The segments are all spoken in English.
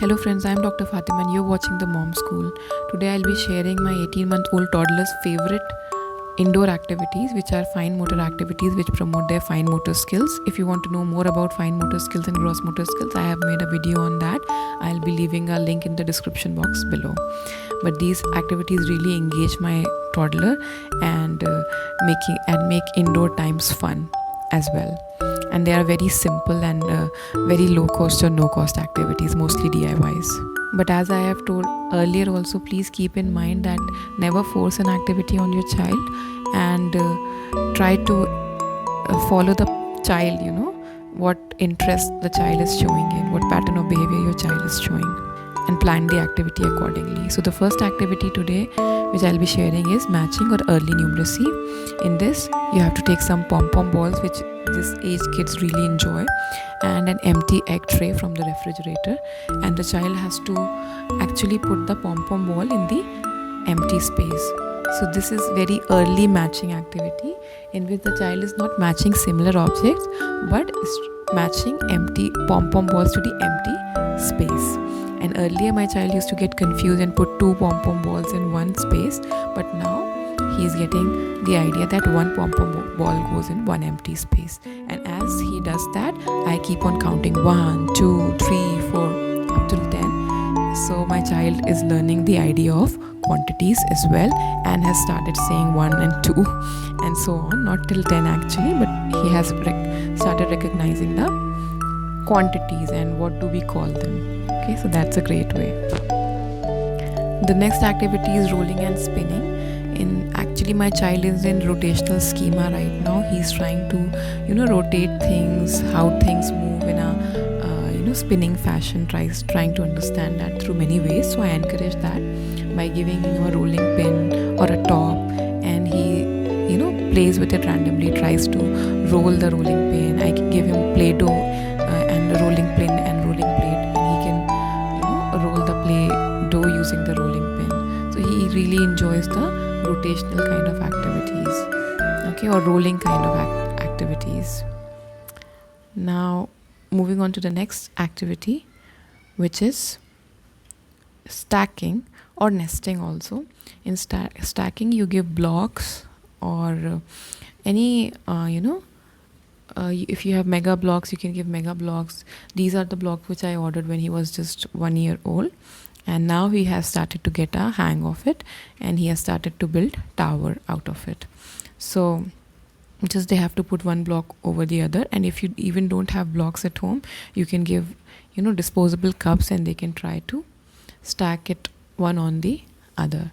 Hello friends, I am Dr. Fatima and you're watching the Mom School. Today I'll be sharing my 18-month-old toddler's favorite indoor activities, which are fine motor activities which promote their fine motor skills. If you want to know more about fine motor skills and gross motor skills, I have made a video on that. I'll be leaving a link in the description box below. But these activities really engage my toddler and make indoor times fun as well. And they are very simple and very low cost or no cost activities, mostly DIYs. But as I have told earlier also, please keep in mind that never force an activity on your child, and try to follow the child, what interest the child is showing in, what pattern of behavior your child is showing, and plan the activity accordingly. So the first activity today which I'll be sharing is matching or early numeracy. In this, you have to take some pom-pom balls, which this age kids really enjoy, and an empty egg tray from the refrigerator, and the child has to actually put the pom-pom ball in the empty space. So this is very early matching activity in which the child is not matching similar objects but is matching empty pom-pom balls to the empty space. And earlier my child used to get confused and put two pom-pom balls in one space, but now he is getting the idea that one pom-pom ball goes in one empty space. And as he does that, I keep on counting 1, 2, 3, 4 up till 10. So my child is learning the idea of quantities as well and has started saying 1 and 2 and so on. Not till 10 actually, but he has started recognizing the quantities and what do we call them. Okay, so that's a great way. The next activity is rolling and spinning. Actually my child is in rotational schema right now. He's trying to rotate things, how things move in a spinning fashion, trying to understand that through many ways. So I encourage that by giving him a rolling pin or a top, and he plays with it randomly, tries to roll the rolling pin. I give him Play-Doh and a rolling pin and rolling plate, and he can roll the Play-Doh using the rolling pin. So he really enjoys the rotational kind of activities, okay, or rolling kind of activities. Now moving on to the next activity, which is stacking or nesting also. In stacking, you give blocks or any if you have mega blocks, you can give mega blocks. These are the blocks which I ordered when he was just 1 year old, and now he has started to get a hang of it, and he has started to build tower out of it. So just they have to put one block over the other, and if you even don't have blocks at home, you can give disposable cups, and they can try to stack it one on the other.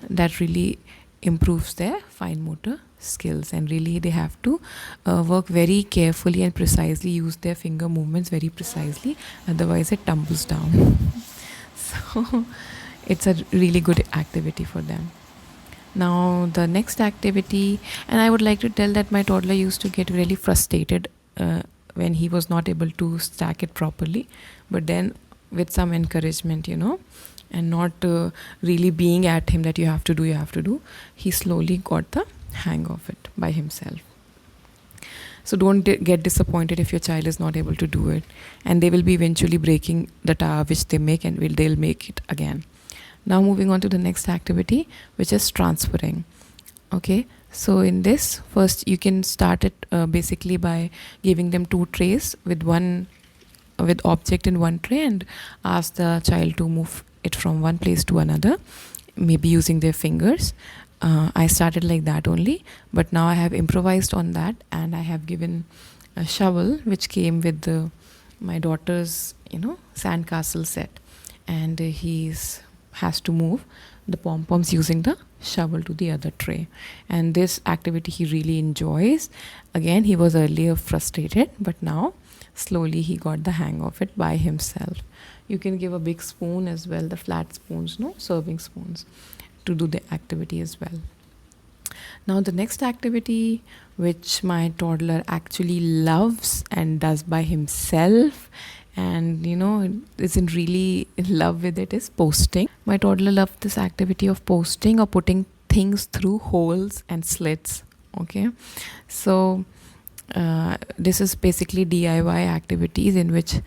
That really improves their fine motor skills, and really they have to work very carefully and precisely, use their finger movements very precisely, otherwise it tumbles down. So it's a really good activity for them. Now the next activity, and I would like to tell that my toddler used to get really frustrated when he was not able to stack it properly, but then with some encouragement, and not really being at him that you have to do, he slowly got the hang of it by himself. So don't get disappointed if your child is not able to do it, and they will be eventually breaking the tower which they make, and they'll make it again. Now moving on to the next activity, which is transferring. Okay, so in this, first you can start it basically by giving them 2 trays with object in one tray, and ask the child to move it from one place to another, maybe using their fingers. I started like that only, but now I have improvised on that, and I have given a shovel which came with my daughter's sandcastle set, and he has to move the pom-poms using the shovel to the other tray. And this activity he really enjoys. Again, he was earlier frustrated, but now slowly he got the hang of it by himself. You can give a big spoon as well, the flat spoons, serving spoons, to do the activity as well. Now the next activity, which my toddler actually loves and does by himself, and isn't really in love with it, is posting. My toddler loves this activity of posting or putting things through holes and slits. Okay, so This is basically DIY activities, in which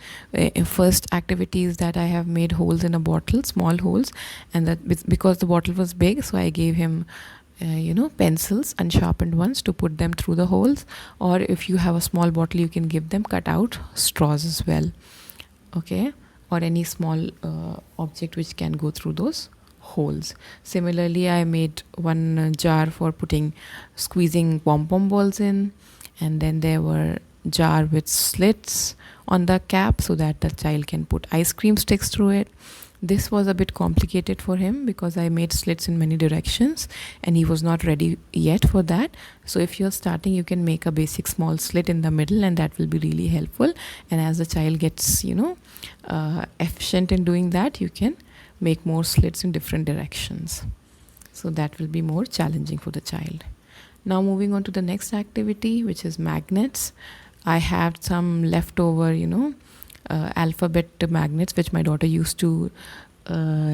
first activities that I have made holes in a bottle, small holes, and that because the bottle was big, so I gave him pencils, unsharpened ones, to put them through the holes. Or if you have a small bottle, you can give them cut out straws as well. Okay, or any small object which can go through those holes. Similarly, I made one jar for squeezing pom pom balls in, and then there were jar with slits on the cap so that the child can put ice cream sticks through it. This was a bit complicated for him because I made slits in many directions and he was not ready yet for that. So if you're starting, you can make a basic small slit in the middle, and that will be really helpful. And as the child gets efficient in doing that, you can make more slits in different directions. So that will be more challenging for the child. Now moving on to the next activity, which is magnets. I have some leftover, alphabet magnets which my daughter used to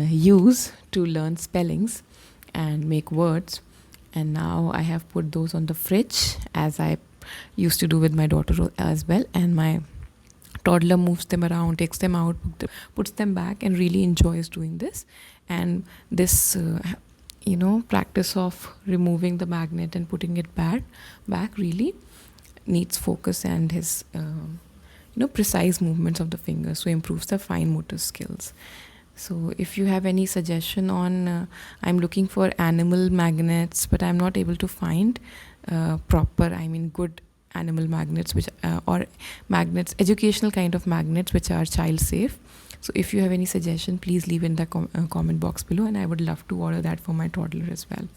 use to learn spellings and make words. And now I have put those on the fridge, as I used to do with my daughter as well. And my toddler moves them around, takes them out, puts them back, and really enjoys doing this. And this practice of removing the magnet and putting it back really needs focus and his precise movements of the fingers, so improves the fine motor skills. So if you have any suggestion on I'm looking for animal magnets, but I'm not able to find good animal magnets, which or magnets, educational kind of magnets which are child safe. So if you have any suggestion, please leave in the comment box below, and I would love to order that for my toddler as well.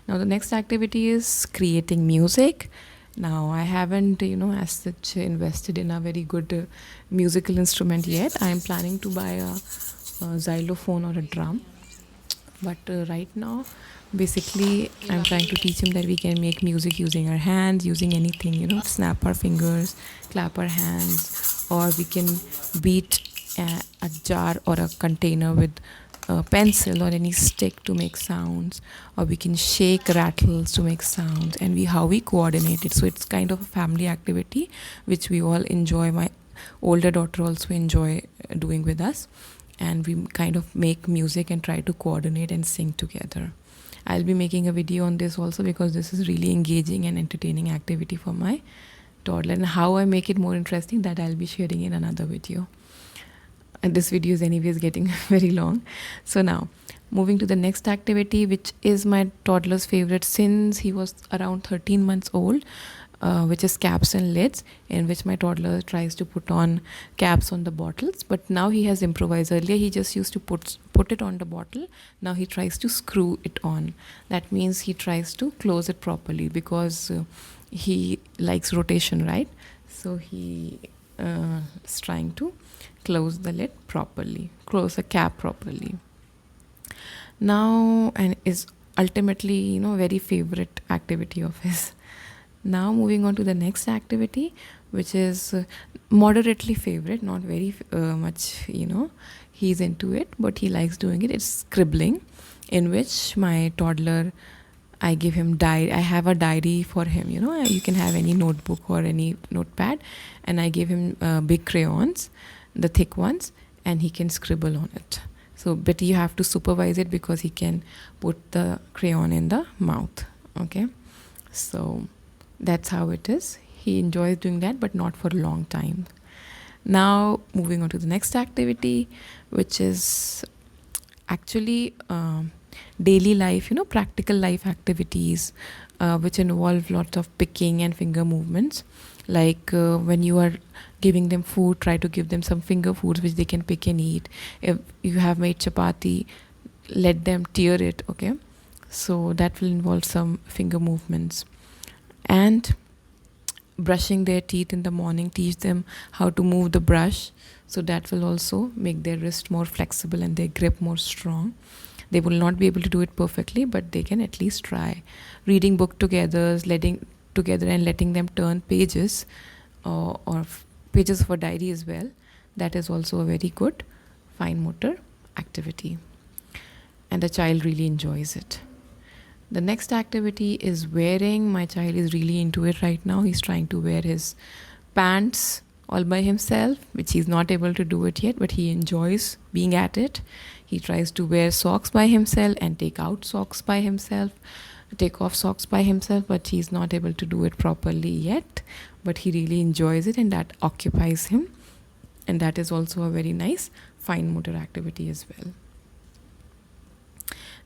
Now the next activity is creating music. Now I haven't as such invested in a very good musical instrument yet. I am planning to buy a xylophone or a drum, but right now basically I'm trying to teach him that we can make music using our hands, using anything, snap our fingers, clap our hands, or we can beat a jar or a container with a pencil or any stick to make sounds, or we can shake rattles to make sounds, and how we coordinate it. So it's kind of a family activity which we all enjoy. My older daughter also enjoy doing with us, and we kind of make music and try to coordinate and sing together. I'll be making a video on this also, because this is really engaging and entertaining activity for my toddler, and how I make it more interesting, that I'll be sharing in another video. And this video is anyways getting very long. So now moving to the next activity, which is my toddler's favorite since he was around 13 months old, which is caps and lids, in which my toddler tries to put on caps on the bottles. But now he has improvised. Earlier he just used to put it on the bottle. Now he tries to screw it on. That means he tries to close it properly, because he likes rotation, right? So he is trying to close the lid properly, close the cap properly. Now, and is ultimately very favorite activity of his. Now moving on to the next activity, which is moderately favorite, not very much he's into it, but he likes doing it. It's scribbling, in which my toddler, I give him diary. I have a diary for him. You can have any notebook or any notepad, and I give him big crayons, the thick ones, and he can scribble on it. So, but you have to supervise it, because he can put the crayon in the mouth. Okay, so that's how it is. He enjoys doing that, but not for a long time. Now moving on to the next activity, which is actually daily life, practical life activities, which involve lots of picking and finger movements. Like when you are giving them food, try to give them some finger foods which they can pick and eat. If you have made chapati, let them tear it. Okay, so that will involve some finger movements. And brushing their teeth in the morning, teach them how to move the brush, so that will also make their wrist more flexible and their grip more strong. They will not be able to do it perfectly, but they can at least try. Reading book together, and letting them turn pages, or pages of a diary as well. That is also a very good fine motor activity, and the child really enjoys it. The next activity is wearing. My child is really into it right now. He's trying to wear his pants all by himself, which he's not able to do it yet, but he enjoys being at it. He tries to wear socks by himself and take out socks by himself, take off socks by himself, but he's not able to do it properly yet. But he really enjoys it, and that occupies him. And that is also a very nice fine motor activity as well.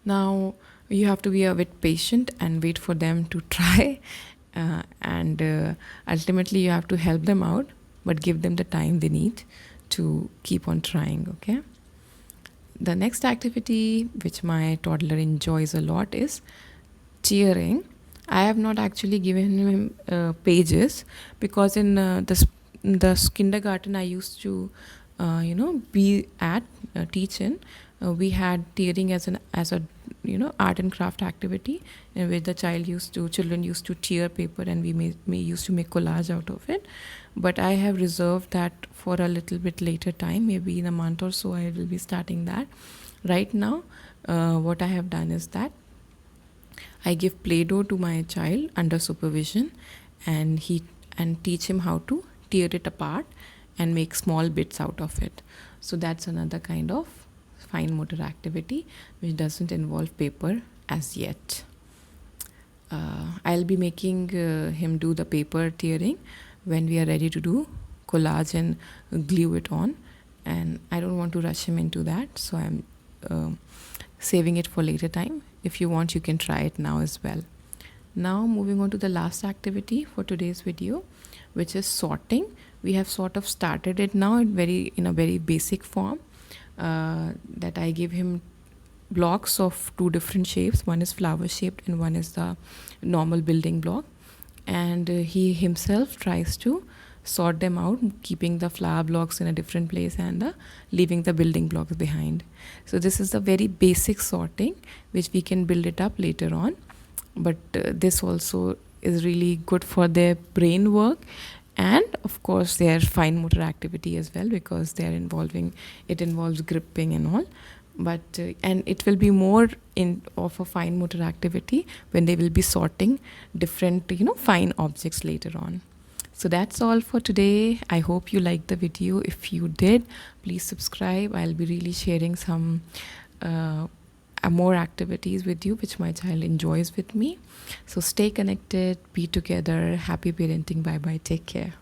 Now, you have to be a bit patient and wait for them to try. And ultimately, you have to help them out, but give them the time they need to keep on trying, okay? The next activity, which my toddler enjoys a lot, is cheering. I have not actually given him pages, because in the kindergarten I used to, be at teach in. We had tearing as a art and craft activity, in which the children used to tear paper, and we used to make collage out of it. But I have reserved that for a little bit later time, maybe in a month or so I will be starting that. Right now, what I have done is that I give Play-Doh to my child under supervision, and teach him how to tear it apart and make small bits out of it. So that's another kind of fine motor activity which doesn't involve paper as yet. I'll be making him do the paper tearing when we are ready to do collage and glue it on, and I don't want to rush him into that, so I'm saving it for later time. If you want, you can try it now as well. Now moving on to the last activity for today's video, which is sorting. We have sort of started it now in a very basic form, that I give him blocks of two different shapes. One is flower shaped and one is the normal building block, and he himself tries to sort them out, keeping the flower blocks in a different place and leaving the building blocks behind. So this is the very basic sorting, which we can build it up later on, but this also is really good for their brain work, and of course their fine motor activity as well, because it involves gripping and all. But and it will be more of a fine motor activity when they will be sorting different fine objects later on. So that's all for today. I hope you liked the video. If you did, please subscribe. I'll be really sharing some more activities with you which my child enjoys with me. So stay connected, be together. Happy parenting. Bye bye. Take care.